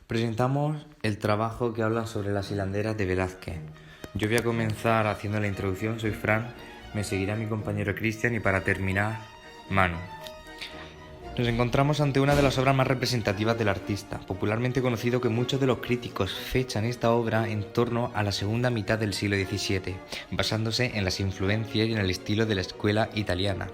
Presentamos el trabajo que habla sobre las hilanderas de Velázquez. Yo voy a comenzar haciendo la introducción, soy Fran, me seguirá mi compañero Cristian y para terminar, Manu. Nos encontramos ante una de las obras más representativas del artista, popularmente conocido que muchos de los críticos fechan esta obra en torno a la segunda mitad del siglo XVII, basándose en las influencias y en el estilo de la escuela italiana.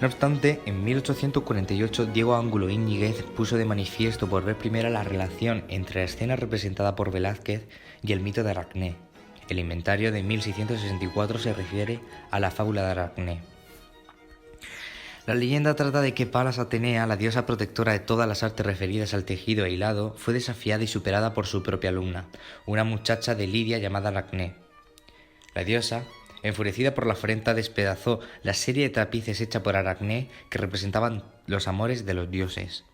No obstante, en 1848 Diego Ángulo Íñiguez puso de manifiesto por vez primera la relación entre la escena representada por Velázquez y el mito de Aracné. El inventario de 1664 se refiere a la fábula de Aracné. La leyenda trata de que Palas Atenea, la diosa protectora de todas las artes referidas al tejido e hilado, fue desafiada y superada por su propia alumna, una muchacha de Lidia llamada Aracné. La diosa, enfurecida por la afrenta, despedazó la serie de tapices hecha por Aracné que representaban los amores de los dioses.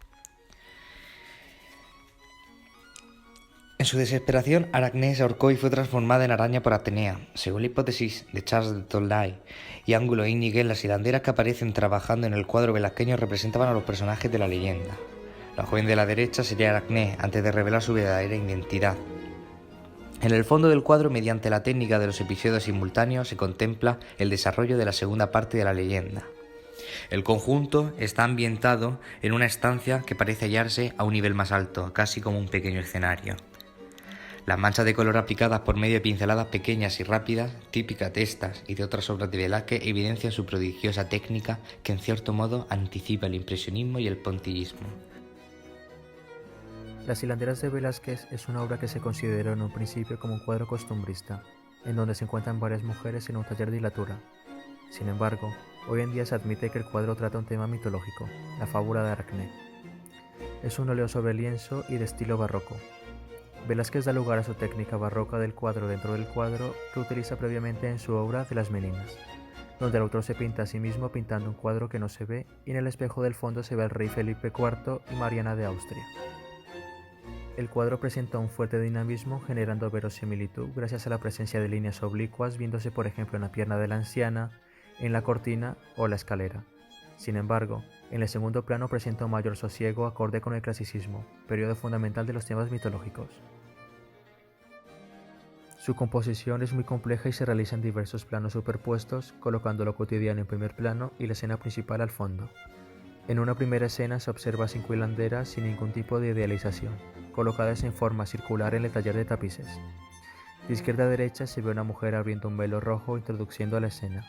En su desesperación, Aracné se ahorcó y fue transformada en araña por Atenea. Según la hipótesis de Charles de Tolday y Ángulo Íñiguez, las hilanderas que aparecen trabajando en el cuadro velazqueño representaban a los personajes de la leyenda. La joven de la derecha sería Aracné, antes de revelar su verdadera identidad. En el fondo del cuadro, mediante la técnica de los episodios simultáneos, se contempla el desarrollo de la segunda parte de la leyenda. El conjunto está ambientado en una estancia que parece hallarse a un nivel más alto, casi como un pequeño escenario. Las manchas de color aplicadas por medio de pinceladas pequeñas y rápidas, típicas de estas y de otras obras de Velázquez, evidencian su prodigiosa técnica que en cierto modo anticipa el impresionismo y el puntillismo. Las hilanderas de Velázquez es una obra que se consideró en un principio como un cuadro costumbrista, en donde se encuentran varias mujeres en un taller de hilatura. Sin embargo, hoy en día se admite que el cuadro trata un tema mitológico, la fábula de Aracné. Es un óleo sobre lienzo y de estilo barroco. Velázquez da lugar a su técnica barroca del cuadro dentro del cuadro que utiliza previamente en su obra de las Meninas, donde el autor se pinta a sí mismo pintando un cuadro que no se ve y en el espejo del fondo se ve al rey Felipe IV y Mariana de Austria. El cuadro presenta un fuerte dinamismo generando verosimilitud gracias a la presencia de líneas oblicuas viéndose por ejemplo en la pierna de la anciana, en la cortina o la escalera. Sin embargo, en el segundo plano presenta un mayor sosiego acorde con el clasicismo, periodo fundamental de los temas mitológicos. Su composición es muy compleja y se realiza en diversos planos superpuestos, colocando lo cotidiano en primer plano y la escena principal al fondo. En una primera escena se observa 5 hilanderas sin ningún tipo de idealización, colocadas en forma circular en el taller de tapices. De izquierda a derecha se ve una mujer abriendo un velo rojo introduciendo a la escena.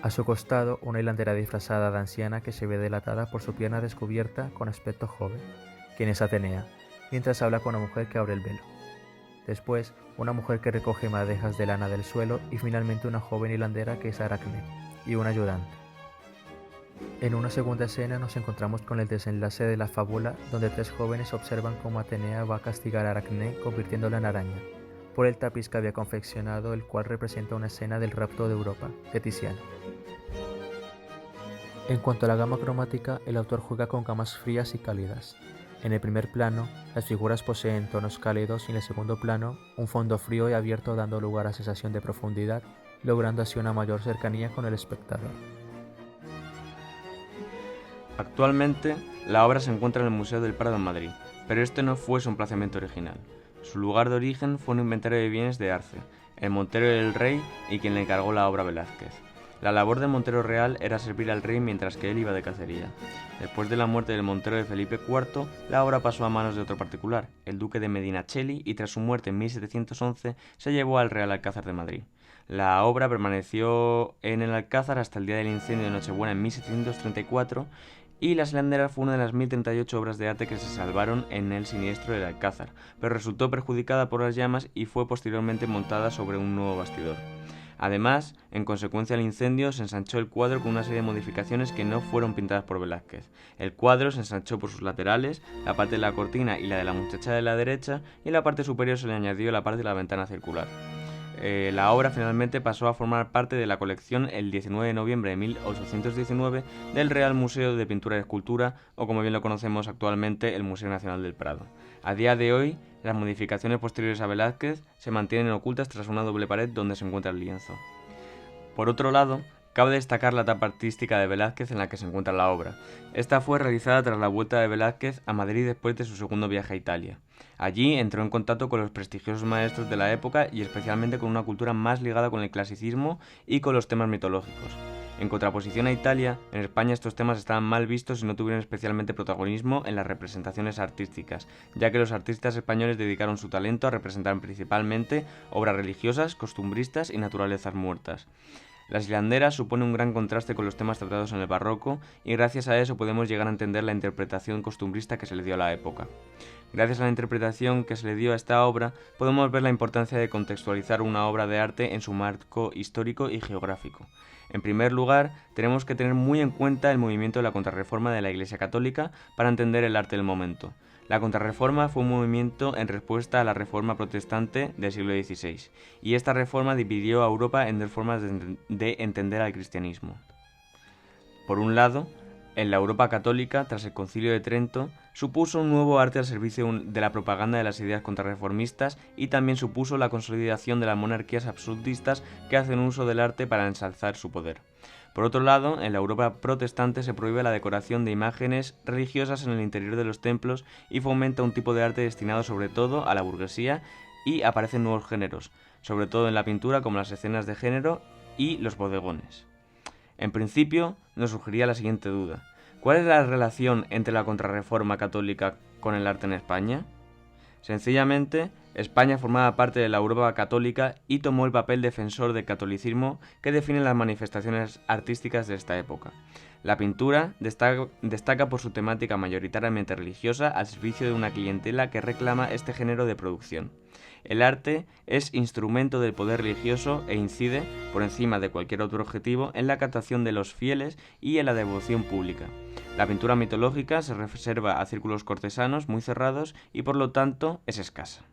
A su costado, una hilandera disfrazada de anciana que se ve delatada por su pierna descubierta con aspecto joven, quien es Atenea, mientras habla con una mujer que abre el velo. Después, una mujer que recoge madejas de lana del suelo y finalmente una joven hilandera que es Aracné, y un ayudante. En una segunda escena nos encontramos con el desenlace de la fábula donde 3 jóvenes observan cómo Atenea va a castigar a Aracné convirtiéndola en araña, por el tapiz que había confeccionado, el cual representa una escena del rapto de Europa, de Tiziano. En cuanto a la gama cromática, el autor juega con gamas frías y cálidas. En el primer plano, las figuras poseen tonos cálidos y en el segundo plano, un fondo frío y abierto dando lugar a sensación de profundidad, logrando así una mayor cercanía con el espectador. Actualmente, la obra se encuentra en el Museo del Prado en Madrid, pero este no fue su emplazamiento original. Su lugar de origen fue un inventario de bienes de Arce, el montero del rey y quien le encargó la obra a Velázquez. La labor del montero real era servir al rey mientras que él iba de cacería. Después de la muerte del montero de Felipe IV, la obra pasó a manos de otro particular, el duque de Medinaceli, y tras su muerte en 1711 se llevó al Real Alcázar de Madrid. La obra permaneció en el Alcázar hasta el día del incendio de Nochebuena en 1734 y Las hilanderas fue una de las 1038 obras de arte que se salvaron en el siniestro del Alcázar, pero resultó perjudicada por las llamas y fue posteriormente montada sobre un nuevo bastidor. Además, en consecuencia del incendio, se ensanchó el cuadro con una serie de modificaciones que no fueron pintadas por Velázquez. El cuadro se ensanchó por sus laterales, la parte de la cortina y la de la muchacha de la derecha, y en la parte superior se le añadió la parte de la ventana circular. La obra finalmente pasó a formar parte de la colección el 19 de noviembre de 1819 del Real Museo de Pintura y Escultura, o como bien lo conocemos actualmente, el Museo Nacional del Prado. A día de hoy, las modificaciones posteriores a Velázquez se mantienen ocultas tras una doble pared donde se encuentra el lienzo. Por otro lado, Cabe destacar la etapa artística de Velázquez en la que se encuentra la obra. Esta fue realizada tras la vuelta de Velázquez a Madrid después de su segundo viaje a Italia. Allí entró en contacto con los prestigiosos maestros de la época y especialmente con una cultura más ligada con el clasicismo y con los temas mitológicos. En contraposición a Italia, en España estos temas estaban mal vistos y no tuvieron especialmente protagonismo en las representaciones artísticas, ya que los artistas españoles dedicaron su talento a representar principalmente obras religiosas, costumbristas y naturalezas muertas. Las hilanderas suponen un gran contraste con los temas tratados en el barroco y gracias a eso podemos llegar a entender la interpretación costumbrista que se le dio a la época. Gracias a la interpretación que se le dio a esta obra, podemos ver la importancia de contextualizar una obra de arte en su marco histórico y geográfico. En primer lugar, tenemos que tener muy en cuenta el movimiento de la Contrarreforma de la Iglesia Católica para entender el arte del momento. La Contrarreforma fue un movimiento en respuesta a la Reforma Protestante del siglo XVI, y esta reforma dividió a Europa en dos formas de entender al cristianismo. Por un lado, en la Europa católica, tras el Concilio de Trento, supuso un nuevo arte al servicio de la propaganda de las ideas contrarreformistas y también supuso la consolidación de las monarquías absolutistas que hacen uso del arte para ensalzar su poder. Por otro lado, en la Europa protestante se prohíbe la decoración de imágenes religiosas en el interior de los templos y fomenta un tipo de arte destinado sobre todo a la burguesía y aparecen nuevos géneros, sobre todo en la pintura como las escenas de género y los bodegones. En principio, nos surgiría la siguiente duda. ¿Cuál es la relación entre la Contrarreforma católica con el arte en España? Sencillamente, España formaba parte de la Europa católica y tomó el papel defensor del catolicismo que define las manifestaciones artísticas de esta época. La pintura destaca por su temática mayoritariamente religiosa al servicio de una clientela que reclama este género de producción. El arte es instrumento del poder religioso e incide, por encima de cualquier otro objetivo, en la captación de los fieles y en la devoción pública. La pintura mitológica se reserva a círculos cortesanos muy cerrados y por lo tanto es escasa.